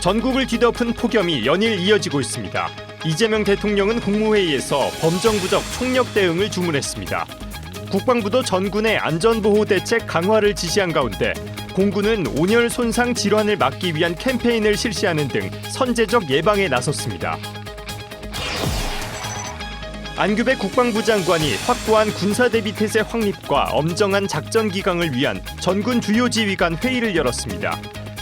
전국을 뒤덮은 폭염이 연일 이어지고 있습니다. 이재명 대통령은 국무회의에서 범정부적 총력 대응을 주문했습니다. 국방부도 전군의 안전보호 대책 강화를 지시한 가운데 공군은 온열 손상 질환을 막기 위한 캠페인을 실시하는 등 선제적 예방에 나섰습니다. 안규백 국방부 장관이 확고한 군사대비태세 확립과 엄정한 작전 기강을 위한 전군 주요 지휘관 회의를 열었습니다.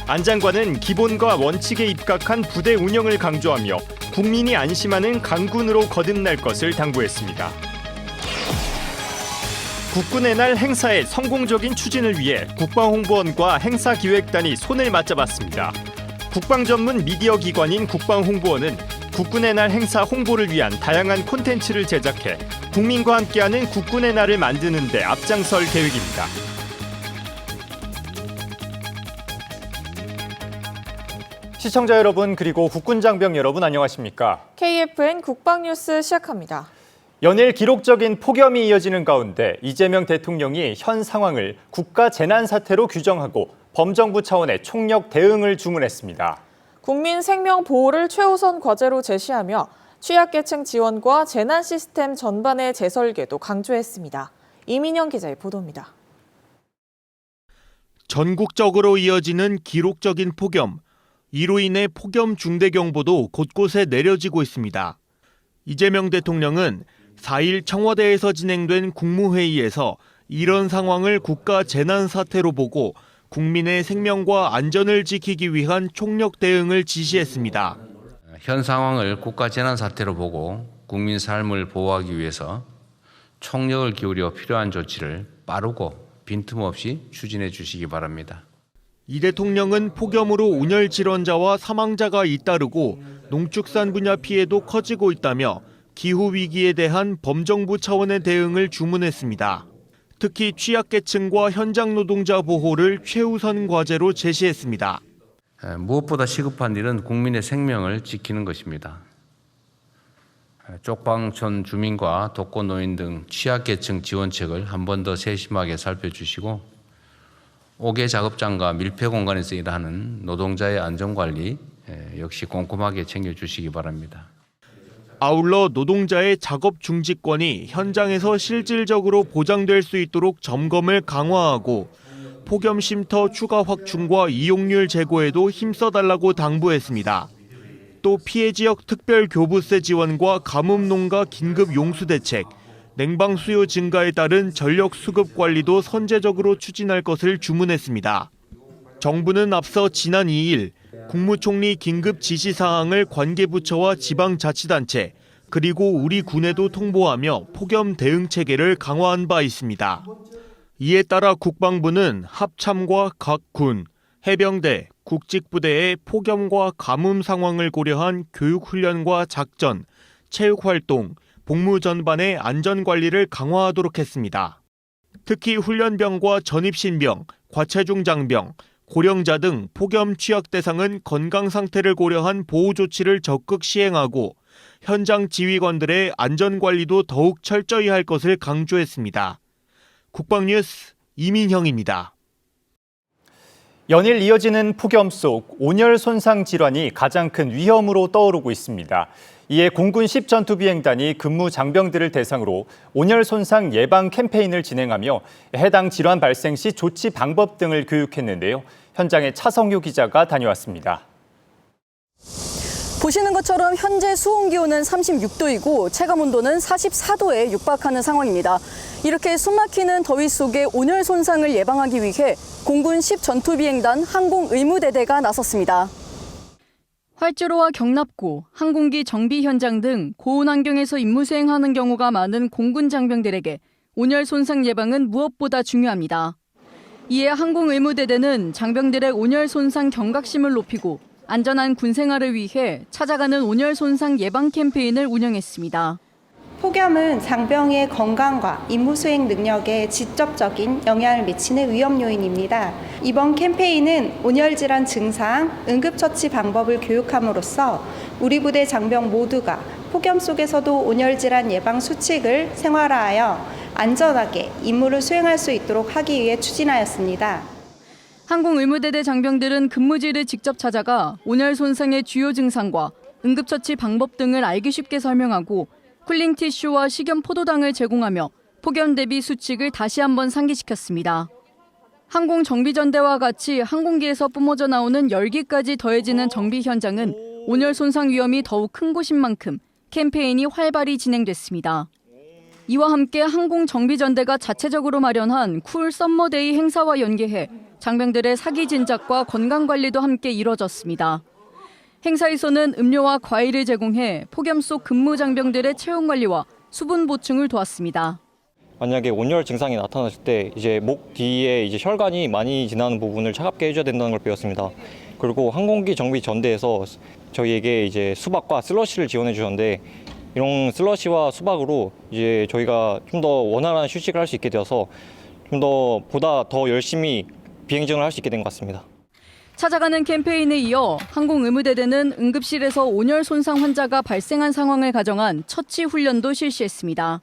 안 장관은 기본과 원칙에 입각한 부대 운영을 강조하며 국민이 안심하는 강군으로 거듭날 것을 당부했습니다. 국군의 날 행사의 성공적인 추진을 위해 국방홍보원과 행사기획단이 손을 맞잡았습니다. 국방 전문 미디어 기관인 국방홍보원은 국군의 날 행사 홍보를 위한 다양한 콘텐츠를 제작해 국민과 함께하는 국군의 날을 만드는 데 앞장설 계획입니다. 시청자 여러분 그리고 국군 장병 여러분 안녕하십니까? KFN 국방뉴스 시작합니다. 연일 기록적인 폭염이 이어지는 가운데 이재명 대통령이 현 상황을 국가 재난 사태로 규정하고 범정부 차원의 총력 대응을 주문했습니다. 국민 생명 보호를 최우선 과제로 제시하며 취약계층 지원과 재난 시스템 전반의 재설계도 강조했습니다. 이민영 기자의 보도입니다. 전국적으로 이어지는 기록적인 폭염. 이로 인해 폭염 중대경보도 곳곳에 내려지고 있습니다. 이재명 대통령은 4일 청와대에서 진행된 국무회의에서 이런 상황을 국가 재난 사태로 보고 국민의 생명과 안전을 지키기 위한 총력 대응을 지시했습니다. 현 상황을 국가 재난 사태로 보고 국민 삶을 보호하기 위해서 총력을 기울여 필요한 조치를 빠르고 빈틈없이 추진해 주시기 바랍니다. 이 대통령은 폭염으로 온열 질환자와 사망자가 잇따르고 농축산 분야 피해도 커지고 있다며 기후 위기에 대한 범정부 차원의 대응을 주문했습니다. 특히 취약계층과 현장 노동자 보호를 최우선 과제로 제시했습니다. 무엇보다 시급한 일은 국민의 생명을 지키는 것입니다. 쪽방촌 주민과 독거노인 등 취약계층 지원책을 한 번 더 세심하게 살펴주시고 5개 작업장과 밀폐 공간에서 일하는 노동자의 안전관리 역시 꼼꼼하게 챙겨주시기 바랍니다. 아울러 노동자의 작업 중지권이 현장에서 실질적으로 보장될 수 있도록 점검을 강화하고 폭염 쉼터 추가 확충과 이용률 제고에도 힘써달라고 당부했습니다. 또 피해 지역 특별 교부세 지원과 가뭄 농가 긴급 용수 대책, 냉방 수요 증가에 따른 전력 수급 관리도 선제적으로 추진할 것을 주문했습니다. 정부는 앞서 지난 2일 국무총리 긴급 지시사항을 관계부처와 지방자치단체 그리고 우리 군에도 통보하며 폭염 대응 체계를 강화한 바 있습니다. 이에 따라 국방부는 합참과 각 군, 해병대, 국직부대의 폭염과 가뭄 상황을 고려한 교육훈련과 작전, 체육활동, 복무 전반의 안전관리를 강화하도록 했습니다. 특히 훈련병과 전입신병, 과체중 장병, 고령자 등 폭염 취약 대상은 건강 상태를 고려한 보호 조치를 적극 시행하고 현장 지휘관들의 안전관리도 더욱 철저히 할 것을 강조했습니다. 국방뉴스 이민형입니다. 연일 이어지는 폭염 속 온열 손상 질환이 가장 큰 위험으로 떠오르고 있습니다. 이에 공군 10전투비행단이 근무 장병들을 대상으로 온열 손상 예방 캠페인을 진행하며 해당 질환 발생 시 조치 방법 등을 교육했는데요. 현장에 차성유 기자가 다녀왔습니다. 보시는 것처럼 현재 수온 기온은 36도이고 체감 온도는 44도에 육박하는 상황입니다. 이렇게 숨막히는 더위 속에 온열 손상을 예방하기 위해 공군 10전투비행단 항공의무대대가 나섰습니다. 활주로와 경납고, 항공기 정비 현장 등 고온 환경에서 임무 수행하는 경우가 많은 공군 장병들에게 온열 손상 예방은 무엇보다 중요합니다. 이에 항공의무대대는 장병들의 온열 손상 경각심을 높이고 안전한 군 생활을 위해 찾아가는 온열 손상 예방 캠페인을 운영했습니다. 폭염은 장병의 건강과 임무 수행 능력에 직접적인 영향을 미치는 위험 요인입니다. 이번 캠페인은 온열 질환 증상, 응급처치 방법을 교육함으로써 우리 부대 장병 모두가 폭염 속에서도 온열 질환 예방 수칙을 생활화하여 안전하게 임무를 수행할 수 있도록 하기 위해 추진하였습니다. 항공의무대대 장병들은 근무지를 직접 찾아가 온열 손상의 주요 증상과 응급처치 방법 등을 알기 쉽게 설명하고 쿨링 티슈와 식염 포도당을 제공하며 폭염 대비 수칙을 다시 한번 상기시켰습니다. 항공정비전대와 같이 항공기에서 뿜어져 나오는 열기까지 더해지는 정비 현장은 온열 손상 위험이 더욱 큰 곳인 만큼 캠페인이 활발히 진행됐습니다. 이와 함께 항공정비전대가 자체적으로 마련한 쿨 썸머데이 행사와 연계해 장병들의 사기 진작과 건강관리도 함께 이뤄졌습니다. 행사에서는 음료와 과일을 제공해 폭염 속 근무 장병들의 체온 관리와 수분 보충을 도왔습니다. 만약에 온열 증상이 나타났을 때 이제 목 뒤에 이제 혈관이 많이 지나는 부분을 차갑게 해줘야 된다는 걸 배웠습니다. 그리고 항공기 정비 전대에서 저희에게 이제 수박과 슬러시를 지원해 주셨는데 이런 슬러시와 수박으로 이제 저희가 좀 더 원활한 휴식을 할 수 있게 되어서 좀 더 보다 더 열심히 비행정을 할 수 있게 된 것 같습니다. 찾아가는 캠페인에 이어 항공의무대대는 응급실에서 온열 손상 환자가 발생한 상황을 가정한 처치 훈련도 실시했습니다.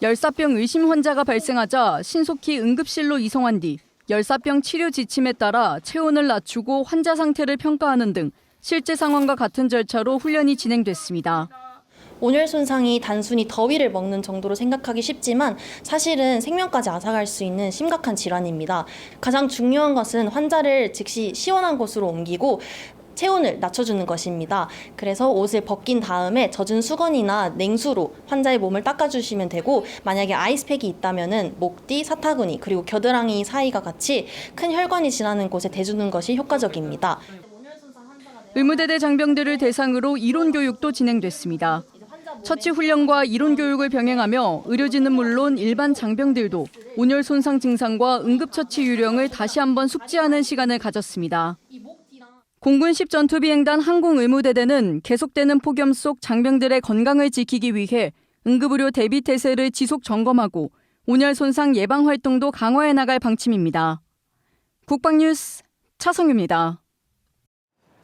열사병 의심 환자가 발생하자 신속히 응급실로 이송한 뒤 열사병 치료 지침에 따라 체온을 낮추고 환자 상태를 평가하는 등 실제 상황과 같은 절차로 훈련이 진행됐습니다. 온열 손상이 단순히 더위를 먹는 정도로 생각하기 쉽지만 사실은 생명까지 앗아갈 수 있는 심각한 질환입니다. 가장 중요한 것은 환자를 즉시 시원한 곳으로 옮기고 체온을 낮춰주는 것입니다. 그래서 옷을 벗긴 다음에 젖은 수건이나 냉수로 환자의 몸을 닦아주시면 되고 만약에 아이스팩이 있다면 목 뒤, 사타구니 그리고 겨드랑이 사이가 같이 큰 혈관이 지나는 곳에 대주는 것이 효과적입니다. 의무대대 장병들을 대상으로 이론 교육도 진행됐습니다. 처치 훈련과 이론 교육을 병행하며 의료진은 물론 일반 장병들도 온열 손상 증상과 응급처치 요령을 다시 한번 숙지하는 시간을 가졌습니다. 공군 10 전투비행단 항공의무대대는 계속되는 폭염 속 장병들의 건강을 지키기 위해 응급의료 대비 태세를 지속 점검하고 온열 손상 예방 활동도 강화해 나갈 방침입니다. 국방뉴스 차성규입니다.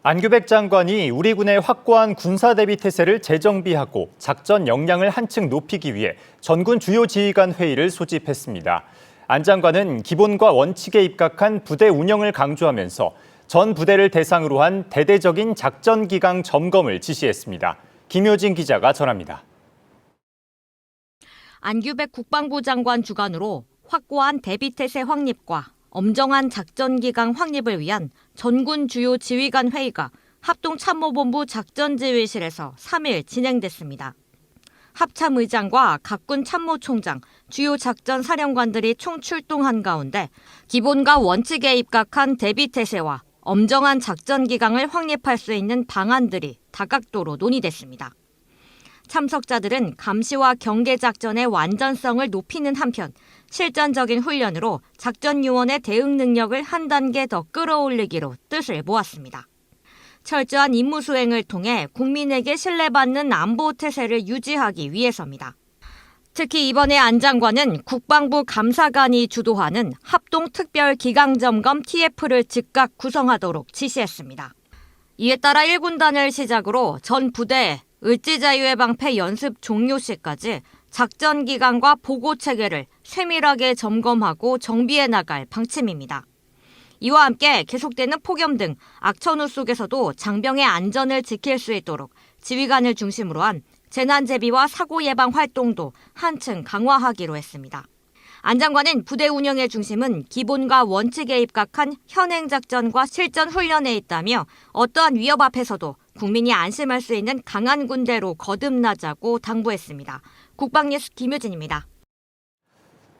안규백 장관이 우리 군의 확고한 군사 대비 태세를 재정비하고 작전 역량을 한층 높이기 위해 전군 주요 지휘관 회의를 소집했습니다. 안 장관은 기본과 원칙에 입각한 부대 운영을 강조하면서 전 부대를 대상으로 한 대대적인 작전 기강 점검을 지시했습니다. 김효진 기자가 전합니다. 안규백 국방부 장관 주관으로 확고한 대비태세 확립과 엄정한 작전기강 확립을 위한 전군 주요 지휘관 회의가 합동참모본부 작전지휘실에서 3일 진행됐습니다. 합참의장과 각군 참모총장, 주요 작전 사령관들이 총출동한 가운데 기본과 원칙에 입각한 대비태세와 엄정한 작전기강을 확립할 수 있는 방안들이 다각도로 논의됐습니다. 참석자들은 감시와 경계작전의 완전성을 높이는 한편 실전적인 훈련으로 작전 요원의 대응 능력을 한 단계 더 끌어올리기로 뜻을 모았습니다. 철저한 임무 수행을 통해 국민에게 신뢰받는 안보 태세를 유지하기 위해서입니다. 특히 이번에 안 장관은 국방부 감사관이 주도하는 합동특별기강점검 TF를 즉각 구성하도록 지시했습니다. 이에 따라 1군단을 시작으로 전 부대에 을지자유의 방패 연습 종료 시까지 작전 기강과 보고 체계를 세밀하게 점검하고 정비해 나갈 방침입니다. 이와 함께 계속되는 폭염 등 악천후 속에서도 장병의 안전을 지킬 수 있도록 지휘관을 중심으로 한 재난재비와 사고 예방 활동도 한층 강화하기로 했습니다. 안 장관은 부대 운영의 중심은 기본과 원칙에 입각한 현행작전과 실전 훈련에 있다며 어떠한 위협 앞에서도 국민이 안심할 수 있는 강한 군대로 거듭나자고 당부했습니다. 국방뉴스 김효진입니다.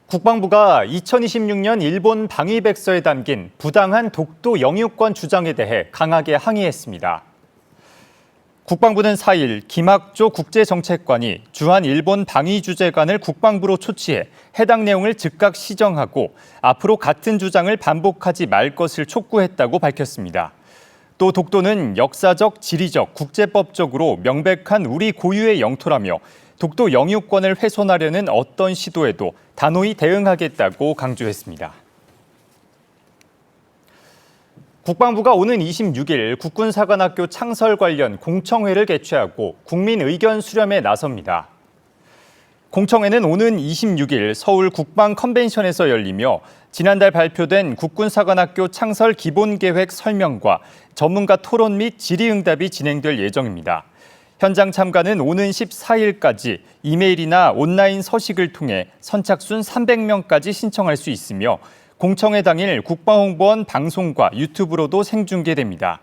국방부가 2026년 일본 방위백서에 담긴 부당한 독도 영유권 주장에 대해 강하게 항의했습니다. 국방부는 4일 김학조 국제정책관이 주한 일본 방위주재관을 국방부로 초치해 해당 내용을 즉각 시정하고 앞으로 같은 주장을 반복하지 말 것을 촉구했다고 밝혔습니다. 또 독도는 역사적, 지리적, 국제법적으로 명백한 우리 고유의 영토라며 독도 영유권을 훼손하려는 어떤 시도에도 단호히 대응하겠다고 강조했습니다. 국방부가 오는 26일 국군사관학교 창설 관련 공청회를 개최하고 국민 의견 수렴에 나섭니다. 공청회는 오는 26일 서울 국방 컨벤션에서 열리며 지난달 발표된 국군사관학교 창설 기본계획 설명과 전문가 토론 및 질의응답이 진행될 예정입니다. 현장 참가는 오는 14일까지 이메일이나 온라인 서식을 통해 선착순 300명까지 신청할 수 있으며 공청회 당일 국방홍보원 방송과 유튜브로도 생중계됩니다.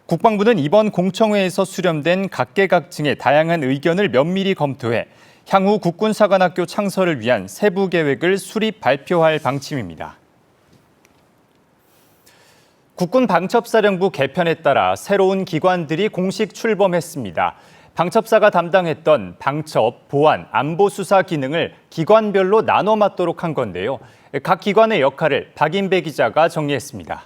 국방부는 이번 공청회에서 수렴된 각계각층의 다양한 의견을 면밀히 검토해 향후 국군사관학교 창설을 위한 세부 계획을 수립 발표할 방침입니다. 국군방첩사령부 개편에 따라 새로운 기관들이 공식 출범했습니다. 방첩사가 담당했던 방첩, 보안, 안보 수사 기능을 기관별로 나눠 맡도록 한 건데요. 각 기관의 역할을 박인배 기자가 정리했습니다.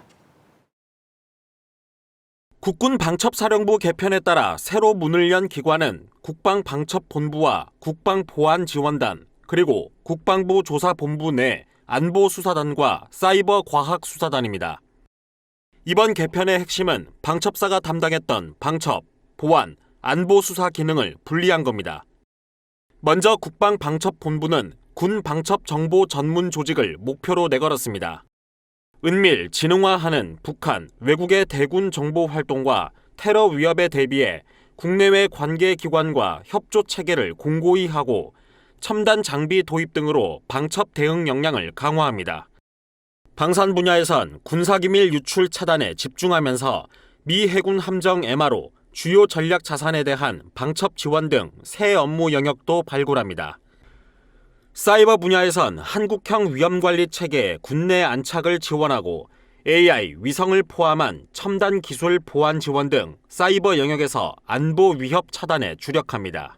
국군방첩사령부 개편에 따라 새로 문을 연 기관은 국방방첩본부와 국방보안지원단, 그리고 국방부 조사본부 내 안보수사단과 사이버과학수사단입니다. 이번 개편의 핵심은 방첩사가 담당했던 방첩, 보안, 안보수사 기능을 분리한 겁니다. 먼저 국방방첩본부는 군방첩정보 전문 조직을 목표로 내걸었습니다. 은밀, 진흥화하는 북한, 외국의 대군 정보 활동과 테러 위협에 대비해 국내외 관계기관과 협조 체계를 공고히 하고 첨단 장비 도입 등으로 방첩 대응 역량을 강화합니다. 방산 분야에선 군사기밀 유출 차단에 집중하면서 미 해군 함정 MRO, 주요 전략 자산에 대한 방첩 지원 등 새 업무 영역도 발굴합니다. 사이버 분야에선 한국형 위험관리 체계의 군내 안착을 지원하고 AI, 위성을 포함한 첨단 기술 보안 지원 등 사이버 영역에서 안보 위협 차단에 주력합니다.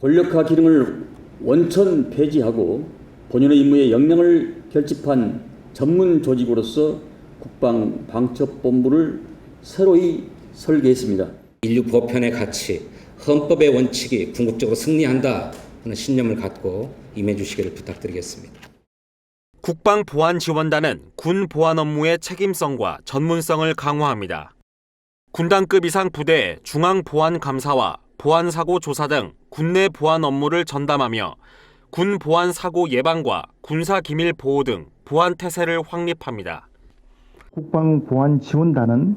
권력화 기능을 원천 폐지하고 본연의 임무의 역량을 결집한 전문 조직으로서 국방방첩본부를 새로이 설계했습니다. 인류 보편의 가치, 헌법의 원칙이 궁극적으로 승리한다 하는 신념을 갖고 임해 주시기를 부탁드리겠습니다. 국방보안지원단은 군 보안 업무의 책임성과 전문성을 강화합니다. 군단급 이상 부대의 중앙보안감사와 보안사고 조사 등 군내 보안 업무를 전담하며 군 보안 사고 예방과 군사기밀 보호 등 보안 태세를 확립합니다. 국방보안지원단은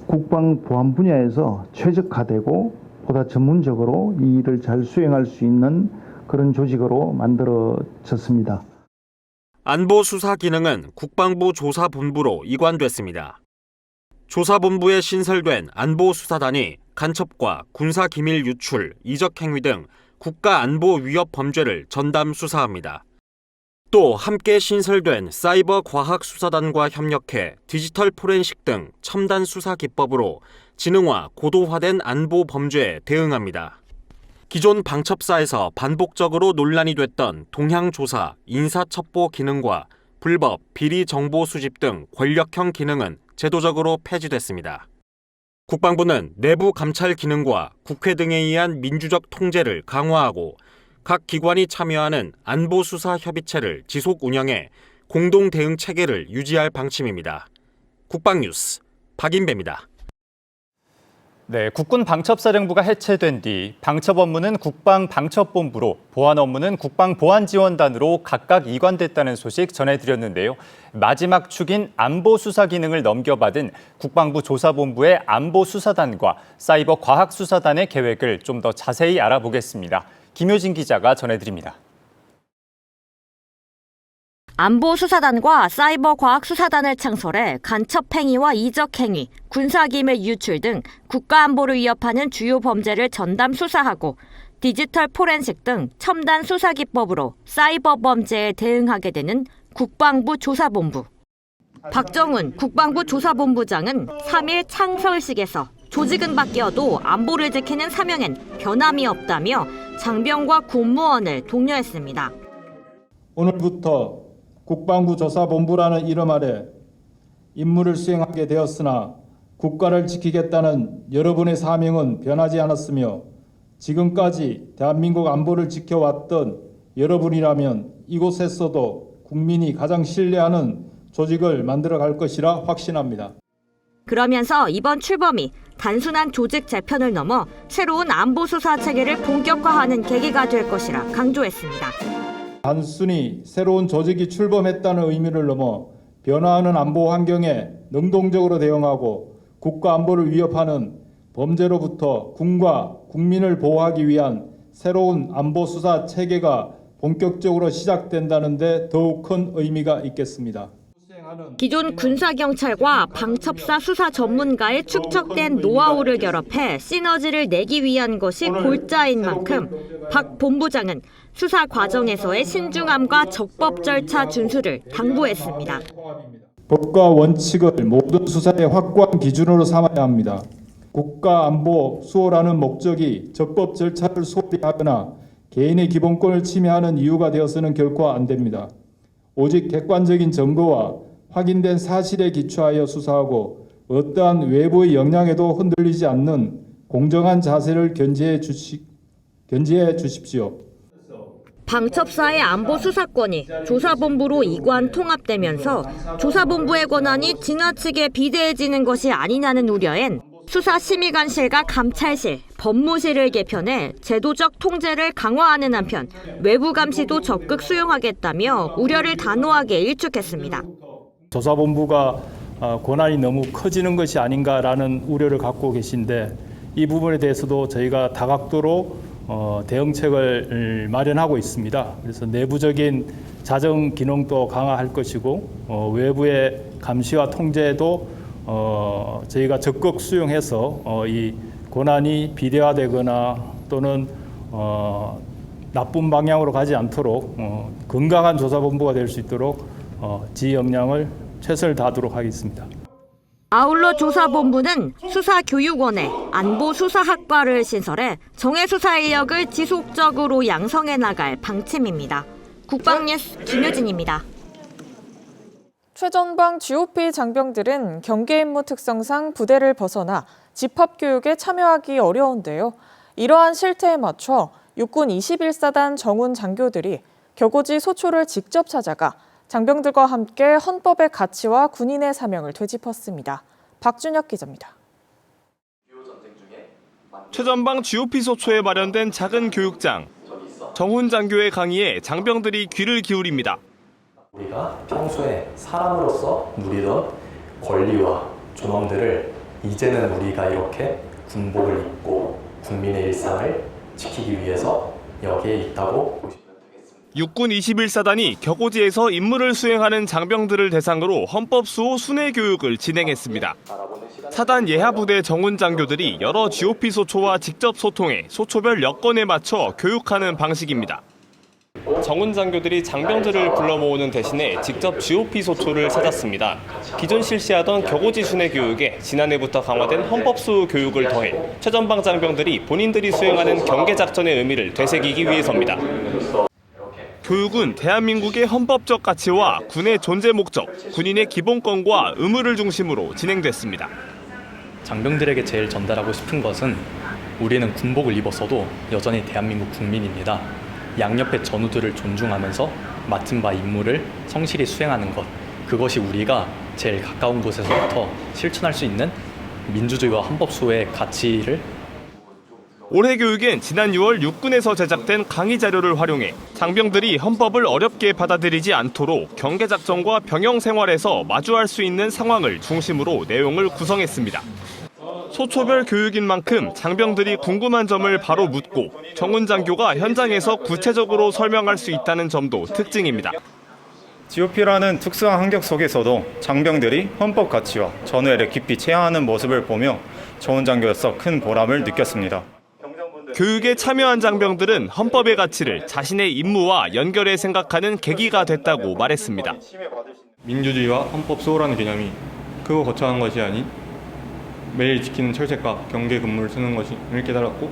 국방보안 분야에서 최적화되고 보다 전문적으로 이 일을 잘 수행할 수 있는 그런 조직으로 만들어졌습니다. 안보수사 기능은 국방부 조사본부로 이관됐습니다. 조사본부에 신설된 안보수사단이 간첩과 군사기밀 유출, 이적행위 등 국가안보 위협 범죄를 전담 수사합니다. 또 함께 신설된 사이버과학수사단과 협력해 디지털 포렌식 등 첨단 수사 기법으로 지능화, 고도화된 안보 범죄에 대응합니다. 기존 방첩사에서 반복적으로 논란이 됐던 동향조사, 인사첩보 기능과 불법, 비리 정보 수집 등 권력형 기능은 제도적으로 폐지됐습니다. 국방부는 내부 감찰 기능과 국회 등에 의한 민주적 통제를 강화하고 각 기관이 참여하는 안보수사협의체를 지속 운영해 공동 대응 체계를 유지할 방침입니다. 국방뉴스 박인배입니다. 네, 국군방첩사령부가 해체된 뒤 방첩 업무는 국방방첩본부로, 보안 업무는 국방보안지원단으로 각각 이관됐다는 소식 전해드렸는데요. 마지막 축인 안보수사 기능을 넘겨받은 국방부 조사본부의 안보수사단과 사이버과학수사단의 계획을 좀 더 자세히 알아보겠습니다. 김효진 기자가 전해드립니다. 안보수사단과 사이버과학수사단을 창설해 간첩행위와 이적행위, 군사기밀 유출 등 국가안보를 위협하는 주요 범죄를 전담 수사하고 디지털 포렌식 등 첨단 수사기법으로 사이버 범죄에 대응하게 되는 국방부 조사본부. 박정훈 국방부 조사본부장은 3일 창설식에서 조직은 바뀌어도 안보를 지키는 사명엔 변함이 없다며 장병과 군무원을 독려했습니다. 오늘부터 국방부 조사본부라는 이름 아래 임무를 수행하게 되었으나 국가를 지키겠다는 여러분의 사명은 변하지 않았으며 지금까지 대한민국 안보를 지켜왔던 여러분이라면 이곳에서도 국민이 가장 신뢰하는 조직을 만들어갈 것이라 확신합니다. 그러면서 이번 출범이 단순한 조직 재편을 넘어 새로운 안보 수사 체계를 본격화하는 계기가 될 것이라 강조했습니다. 단순히 새로운 조직이 출범했다는 의미를 넘어 변화하는 안보 환경에 능동적으로 대응하고 국가 안보를 위협하는 범죄로부터 군과 국민을 보호하기 위한 새로운 안보 수사 체계가 본격적으로 시작된다는 데 더욱 큰 의미가 있겠습니다. 기존 군사경찰과 방첩사 수사 전문가의 축적된 노하우를 결합해 시너지를 내기 위한 것이 골자인 만큼 박 본부장은 수사 과정에서의 신중함과 적법 절차 준수를 당부했습니다. 법과 원칙을 모든 수사의 확고한 기준으로 삼아야 합니다. 국가 안보 수호라는 목적이 적법 절차를 소홀히 하거나 개인의 기본권을 침해하는 이유가 되어서는 결코 안 됩니다. 오직 객관적인 증거와 확인된 사실에 기초하여 수사하고 어떠한 외부의 영향에도 흔들리지 않는 공정한 자세를 견지해 주십시오. 방첩사의 안보 수사권이 조사본부로 이관 통합되면서 조사본부의 권한이 지나치게 비대해지는 것이 아니냐는 우려엔 수사심의관실과 감찰실, 법무실을 개편해 제도적 통제를 강화하는 한편 외부 감시도 적극 수용하겠다며 우려를 단호하게 일축했습니다. 조사본부가 권한이 너무 커지는 것이 아닌가라는 우려를 갖고 계신데 이 부분에 대해서도 저희가 다각도로 대응책을 마련하고 있습니다. 그래서 내부적인 자정 기능도 강화할 것이고 외부의 감시와 통제도 저희가 적극 수용해서 이 권한이 비대화되거나 또는 나쁜 방향으로 가지 않도록 건강한 조사본부가 될 수 있도록 지 역량을 최선을 다하도록 하겠습니다. 아울러 조사본부는 수사교육원에 안보수사학과를 신설해 정예수사 인력을 지속적으로 양성해 나갈 방침입니다. 국방뉴스 김효진입니다. 최전방 GOP 장병들은 경계 임무 특성상 부대를 벗어나 집합교육에 참여하기 어려운데요. 이러한 실태에 맞춰 육군 21사단 정훈 장교들이 격오지 소초를 직접 찾아가 장병들과 함께 헌법의 가치와 군인의 사명을 되짚었습니다. 박준혁 기자입니다. 최전방 GOP 소초에 마련된 작은 교육장. 정훈 장교의 강의에 장병들이 귀를 기울입니다. 우리가 평소에 사람으로서 누리던 권리와 존엄들을 이제는 우리가 이렇게 군복을 입고 국민의 일상을 지키기 위해서 여기에 있다고 보시면 되겠습니다. 육군 21사단이 격오지에서 임무를 수행하는 장병들을 대상으로 헌법수호 순회 교육을 진행했습니다. 사단 예하부대 정훈 장교들이 여러 GOP 소초와 직접 소통해 소초별 여건에 맞춰 교육하는 방식입니다. 정훈 장교들이 장병들을 불러 모으는 대신에 직접 GOP 소초를 찾았습니다. 기존 실시하던 격오지 순회 교육에 지난해부터 강화된 헌법수호 교육을 더해 최전방 장병들이 본인들이 수행하는 경계작전의 의미를 되새기기 위해서입니다. 교육은 대한민국의 헌법적 가치와 군의 존재 목적, 군인의 기본권과 의무를 중심으로 진행됐습니다. 장병들에게 제일 전달하고 싶은 것은 우리는 군복을 입었어도 여전히 대한민국 국민입니다. 양옆의 전우들을 존중하면서 맡은 바 임무를 성실히 수행하는 것, 그것이 우리가 제일 가까운 곳에서부터 실천할 수 있는 민주주의와 헌법수호의 가치를. 올해 교육엔 지난 6월 육군에서 제작된 강의 자료를 활용해 장병들이 헌법을 어렵게 받아들이지 않도록 경계작전과 병영 생활에서 마주할 수 있는 상황을 중심으로 내용을 구성했습니다. 소초별 교육인 만큼 장병들이 궁금한 점을 바로 묻고 정훈 장교가 현장에서 구체적으로 설명할 수 있다는 점도 특징입니다. GOP라는 특수한 환경 속에서도 장병들이 헌법 가치와 전우애를 깊이 체화하는 모습을 보며 정훈 장교로서 큰 보람을 느꼈습니다. 교육에 참여한 장병들은 헌법의 가치를 자신의 임무와 연결해 생각하는 계기가 됐다고 말했습니다. 민주주의와 헌법 수호라는 개념이 크고 거창한 것이 아닌 매일 지키는 철책과 경계 근무를 쓰는 것임을 깨달았고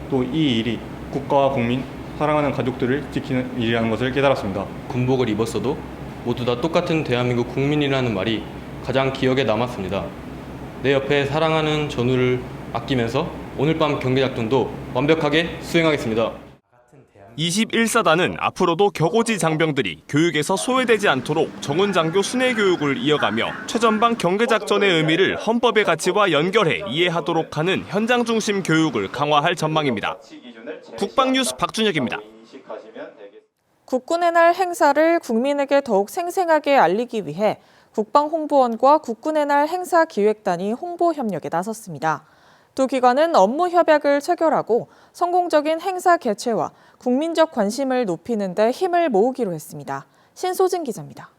또 이 일이 국가와 국민, 사랑하는 가족들을 지키는 일이라는 것을 깨달았습니다. 군복을 입었어도 모두 다 똑같은 대한민국 국민이라는 말이 가장 기억에 남았습니다. 내 옆에 사랑하는 전우를 아끼면서 오늘 밤 경계작전도 완벽하게 수행하겠습니다. 21사단은 앞으로도 격오지 장병들이 교육에서 소외되지 않도록 정훈장교 순회 교육을 이어가며 최전방 경계작전의 의미를 헌법의 가치와 연결해 이해하도록 하는 현장 중심 교육을 강화할 전망입니다. 국방뉴스 박준혁입니다. 국군의 날 행사를 국민에게 더욱 생생하게 알리기 위해 국방홍보원과 국군의 날 행사기획단이 홍보 협력에 나섰습니다. 두 기관은 업무 협약을 체결하고 성공적인 행사 개최와 국민적 관심을 높이는 데 힘을 모으기로 했습니다. 신소진 기자입니다.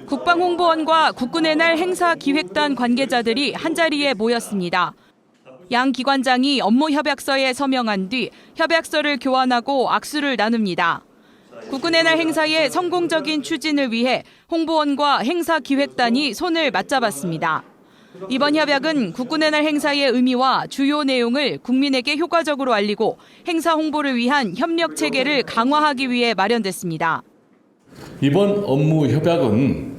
국방홍보원과 국군의 날 행사기획단 관계자들이 한자리에 모였습니다. 양 기관장이 업무 협약서에 서명한 뒤 협약서를 교환하고 악수를 나눕니다. 국군의 날 행사의 성공적인 추진을 위해 홍보원과 행사기획단이 손을 맞잡았습니다. 이번 협약은 국군의 날 행사의 의미와 주요 내용을 국민에게 효과적으로 알리고 행사 홍보를 위한 협력 체계를 강화하기 위해 마련됐습니다. 이번 업무 협약은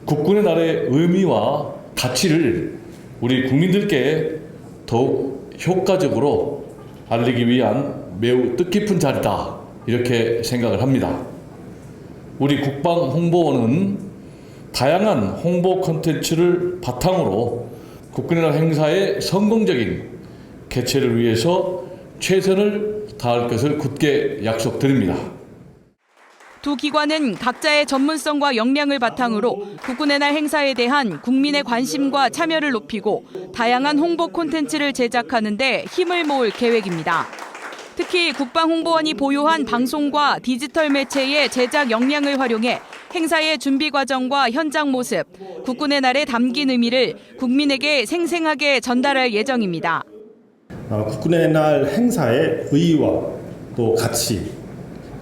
국군의 날의 의미와 가치를 우리 국민들께 더욱 효과적으로 알리기 위한 매우 뜻깊은 자리다, 이렇게 생각을 합니다. 우리 국방홍보원은 다양한 홍보 콘텐츠를 바탕으로 국군의 날 행사의 성공적인 개최를 위해서 최선을 다할 것을 굳게 약속드립니다. 두 기관은 각자의 전문성과 역량을 바탕으로 국군의 날 행사에 대한 국민의 관심과 참여를 높이고 다양한 홍보 콘텐츠를 제작하는 데 힘을 모을 계획입니다. 특히 국방홍보원이 보유한 방송과 디지털 매체의 제작 역량을 활용해 행사의 준비 과정과 현장 모습, 국군의 날에 담긴 의미를 국민에게 생생하게 전달할 예정입니다. 국군의 날 행사의 의의와 또 가치,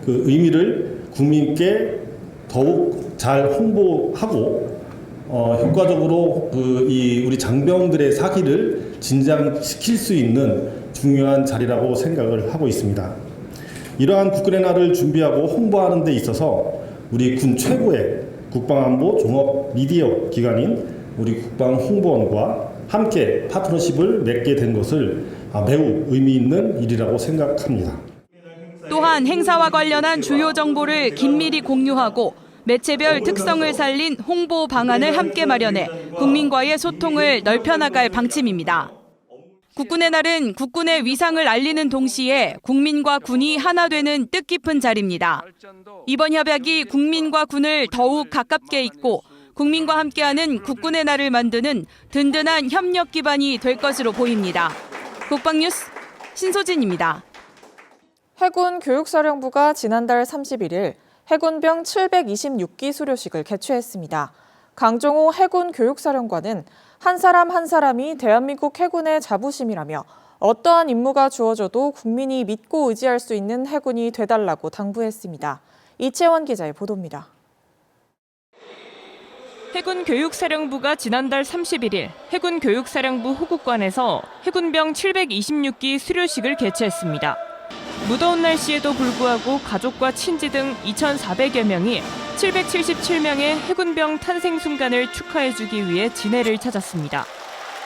그 의미를 국민께 더욱 잘 홍보하고 효과적으로 우리 장병들의 사기를 진정시킬 수 있는 중요한 자리라고 생각을 하고 있습니다. 이러한 국군의 날을 준비하고 홍보하는 데 있어서 우리 군 최고의 국방안보 종합 미디어 기관인 우리 국방홍보원과 함께 파트너십을 맺게 된 것을 매우 의미 있는 일이라고 생각합니다. 또한 행사와 관련한 주요 정보를 긴밀히 공유하고 매체별 특성을 살린 홍보 방안을 함께 마련해 국민과의 소통을 넓혀나갈 방침입니다. 국군의 날은 국군의 위상을 알리는 동시에 국민과 군이 하나 되는 뜻깊은 자리입니다. 이번 협약이 국민과 군을 더욱 가깝게 잇고 국민과 함께하는 국군의 날을 만드는 든든한 협력 기반이 될 것으로 보입니다. 국방뉴스 신소진입니다. 해군 교육사령부가 지난달 31일 해군병 726기 수료식을 개최했습니다. 강정호 해군 교육사령관은 한 사람 한 사람이 대한민국 해군의 자부심이라며 어떠한 임무가 주어져도 국민이 믿고 의지할 수 있는 해군이 되달라고 당부했습니다. 이채원 기자의 보도입니다. 해군 교육사령부가 지난달 31일 해군 교육사령부 호국관에서 해군병 726기 수료식을 개최했습니다. 무더운 날씨에도 불구하고 가족과 친지 등 2,400여 명이 777명의 해군병 탄생 순간을 축하해주기 위해 진해를 찾았습니다.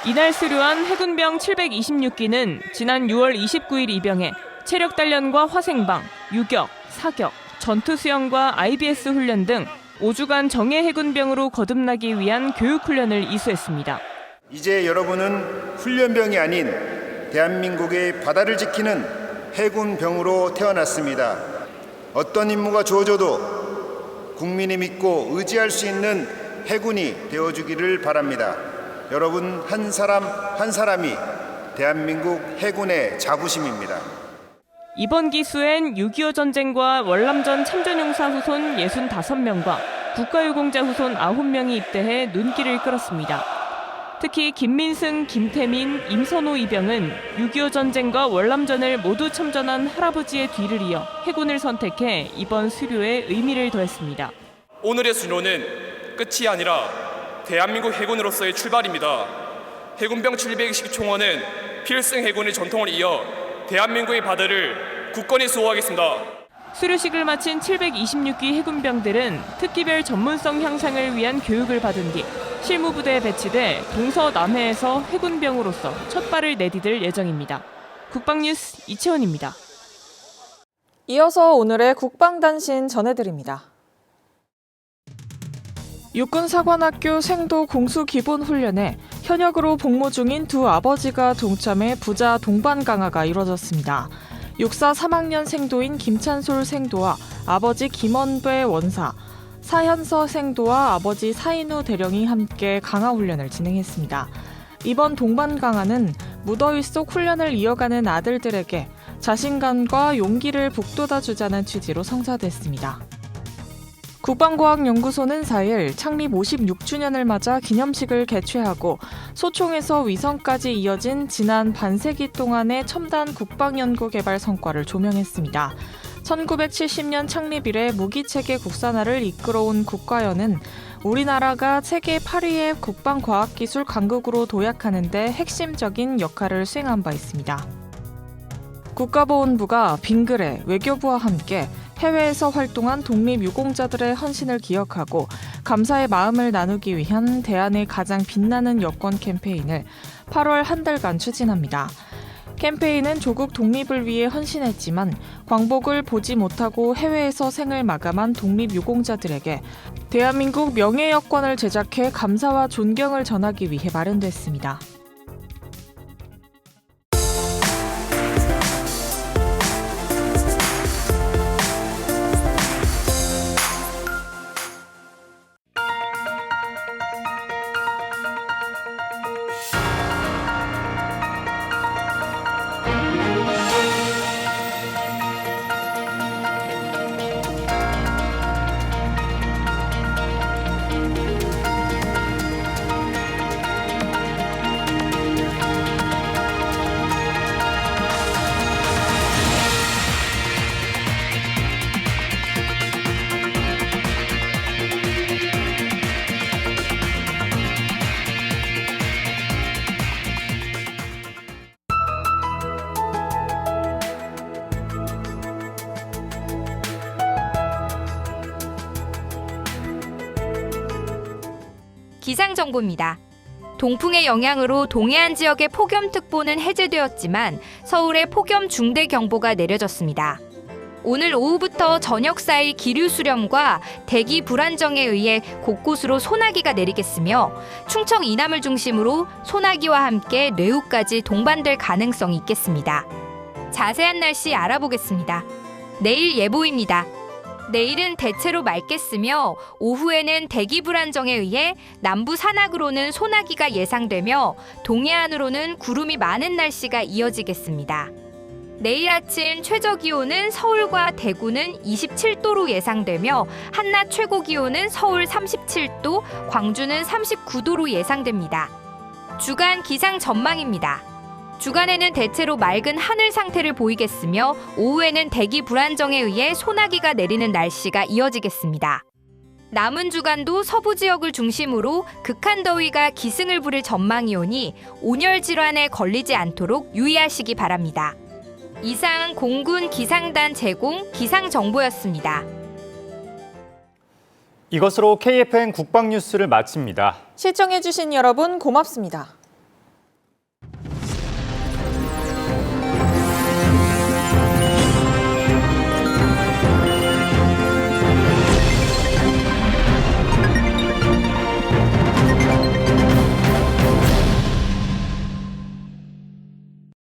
이날 수료한 해군병 726기는 지난 6월 29일 입영해 체력 단련과 화생방, 유격, 사격, 전투 수영과 IBS 훈련 등 5주간 정예 해군병으로 거듭나기 위한 교육 훈련을 이수했습니다. 이제 여러분은 훈련병이 아닌 대한민국의 바다를 지키는 해군병으로 태어났습니다. 어떤 임무가 주어져도 국민이 믿고 의지할 수 있는 해군이 되어주기를 바랍니다. 여러분 한 사람 한 사람이 대한민국 해군의 자부심입니다. 이번 기수엔 6.25 전쟁과 월남전 참전용사 후손 65명과 국가유공자 후손 9명이 입대해 눈길을 끌었습니다. 특히 김민승, 김태민, 임선호 이병은 6.25 전쟁과 월남전을 모두 참전한 할아버지의 뒤를 이어 해군을 선택해 이번 수료에 의미를 더했습니다. 오늘의 수료는 끝이 아니라 대한민국 해군으로서의 출발입니다. 해군병 720총원은 필승 해군의 전통을 이어 대한민국의 바다를 굳건히 수호하겠습니다. 수료식을 마친 726기 해군병들은 특기별 전문성 향상을 위한 교육을 받은 뒤 실무부대에 배치돼 동서남해에서 해군병으로서 첫 발을 내디딜 예정입니다. 국방뉴스 이채원입니다. 이어서 오늘의 국방단신 전해드립니다. 육군사관학교 생도 공수기본훈련에 현역으로 복무 중인 두 아버지가 동참해 부자 동반 강화가 이뤄졌습니다. 육사 3학년 생도인 김찬솔 생도와 아버지 김원배 원사, 사현서 생도와 아버지 사인우 대령이 함께 강화훈련을 진행했습니다. 이번 동반 강화는 무더위 속 훈련을 이어가는 아들들에게 자신감과 용기를 북돋아주자는 취지로 성사됐습니다. 국방과학연구소는 4일 창립 56주년을 맞아 기념식을 개최하고 소총에서 위성까지 이어진 지난 반세기 동안의 첨단 국방연구 개발 성과를 조명했습니다. 1970년 창립 이래 무기체계 국산화를 이끌어온 국과연은 우리나라가 세계 8위의 국방과학기술 강국으로 도약하는 데 핵심적인 역할을 수행한 바 있습니다. 국가보훈부가 빙그레, 외교부와 함께 해외에서 활동한 독립유공자들의 헌신을 기억하고 감사의 마음을 나누기 위한 대한의 가장 빛나는 여권 캠페인을 8월 한 달간 추진합니다. 캠페인은 조국 독립을 위해 헌신했지만 광복을 보지 못하고 해외에서 생을 마감한 독립유공자들에게 대한민국 명예여권을 제작해 감사와 존경을 전하기 위해 마련됐습니다. 기상정보입니다. 동풍의 영향으로 동해안 지역의 폭염특보는 해제되었지만 서울에 폭염 중대경보가 내려졌습니다. 오늘 오후부터 저녁 사이 기류 수렴과 대기 불안정에 의해 곳곳으로 소나기가 내리겠으며 충청 이남을 중심으로 소나기와 함께 뇌우까지 동반될 가능성이 있겠습니다. 자세한 날씨 알아보겠습니다. 내일 예보입니다. 내일은 대체로 맑겠으며 오후에는 대기 불안정에 의해 남부 산악으로는 소나기가 예상되며 동해안으로는 구름이 많은 날씨가 이어지겠습니다. 내일 아침 최저 기온은 서울과 대구는 27도로 예상되며 한낮 최고 기온은 서울 37도, 광주는 39도로 예상됩니다. 주간 기상 전망입니다. 주간에는 대체로 맑은 하늘 상태를 보이겠으며 오후에는 대기 불안정에 의해 소나기가 내리는 날씨가 이어지겠습니다. 남은 주간도 서부 지역을 중심으로 극한 더위가 기승을 부릴 전망이 오니 온열 질환에 걸리지 않도록 유의하시기 바랍니다. 이상 공군 기상단 제공 기상정보였습니다. 이것으로 KFN 국방뉴스를 마칩니다. 시청해주신 여러분 고맙습니다.